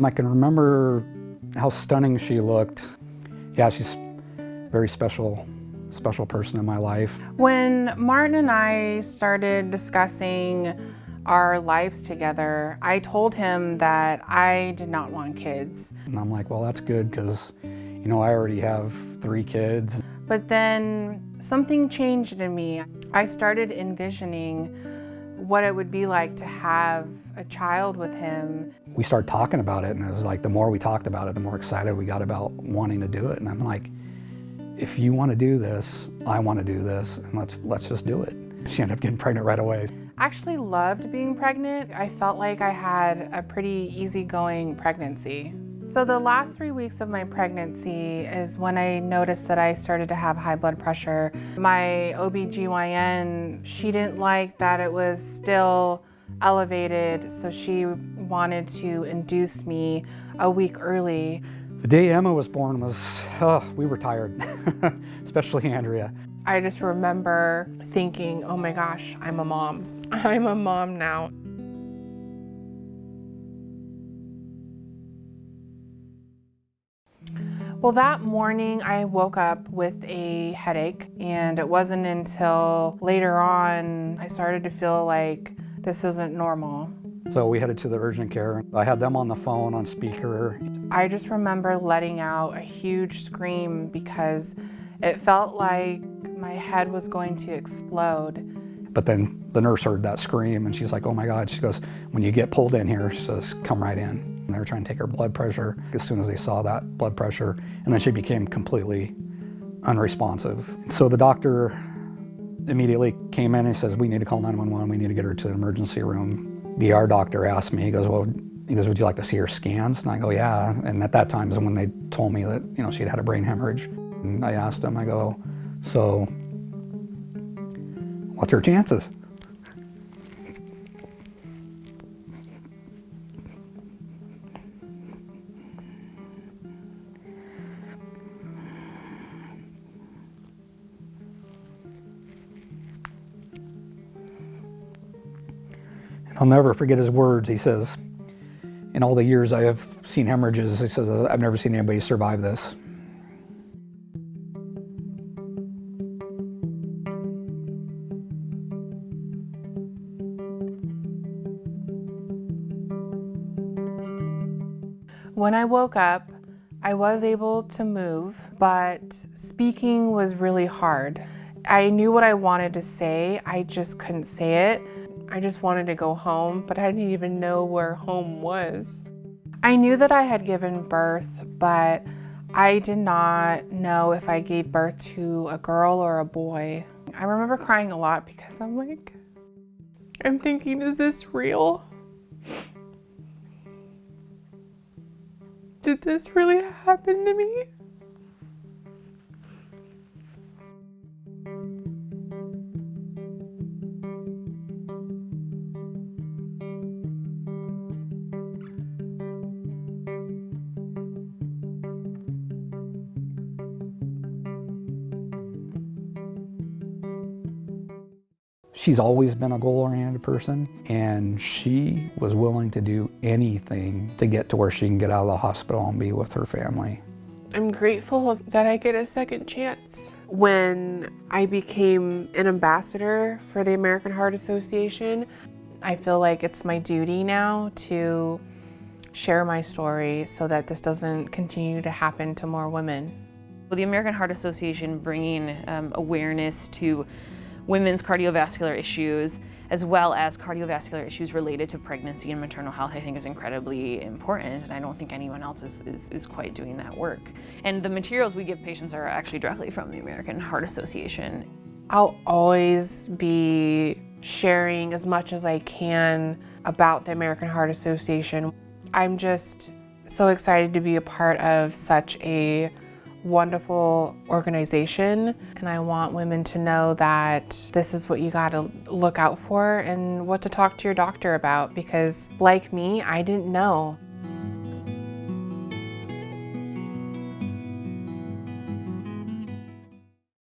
I can remember how stunning she looked. Yeah, she's a very special person in my life. When Martin and I started discussing our lives together, I told him that I did not want kids. And I'm like, well, that's good because, I already have 3 kids. But then something changed in me. I started envisioning what it would be like to have a child with him. We started talking about it, and it was like the more we talked about it, the more excited we got about wanting to do it. And I'm like, if you want to do this, I want to do this, and let's just do it. She ended up getting pregnant right away. I actually loved being pregnant. I felt like I had a pretty easygoing pregnancy. So the last 3 weeks of my pregnancy is when I noticed that I started to have high blood pressure. My OBGYN, she didn't like that it was still elevated, so she wanted to induce me a week early. The day Emma was born we were tired, especially Andrea. I just remember thinking, oh my gosh, I'm a mom. I'm a mom now. Well, that morning I woke up with a headache, and it wasn't until later on I started to feel like this isn't normal. So we headed to the urgent care. I had them on the phone on speaker. I just remember letting out a huge scream because it felt like my head was going to explode. But then the nurse heard that scream, and she's like, oh my God. She goes, when you get pulled in here, she says, come right in. And they were trying to take her blood pressure as soon as they saw that blood pressure, and then she became completely unresponsive. So the doctor immediately came in and says, we need to call 911, we need to get her to the emergency room. The ER doctor asked me, he goes, would you like to see her scans? And I go, yeah. And at that time is when they told me that, she'd had a brain hemorrhage. And I asked him, I go, so what's her chances? I'll never forget his words. He says, in all the years I have seen hemorrhages, he says, I've never seen anybody survive this. When I woke up, I was able to move, but speaking was really hard. I knew what I wanted to say, I just couldn't say it. I just wanted to go home, but I didn't even know where home was. I knew that I had given birth, but I did not know if I gave birth to a girl or a boy. I remember crying a lot because I'm thinking, is this real? Did this really happen to me? She's always been a goal-oriented person, and she was willing to do anything to get to where she can get out of the hospital and be with her family. I'm grateful that I get a second chance. When I became an ambassador for the American Heart Association, I feel like it's my duty now to share my story so that this doesn't continue to happen to more women. The American Heart Association bringing awareness to women's cardiovascular issues, as well as cardiovascular issues related to pregnancy and maternal health, I think is incredibly important, and I don't think anyone else is quite doing that work. And the materials we give patients are actually directly from the American Heart Association. I'll always be sharing as much as I can about the American Heart Association. I'm just so excited to be a part of such a wonderful organization, and I want women to know that this is what you got to look out for and what to talk to your doctor about, because like me, I didn't know.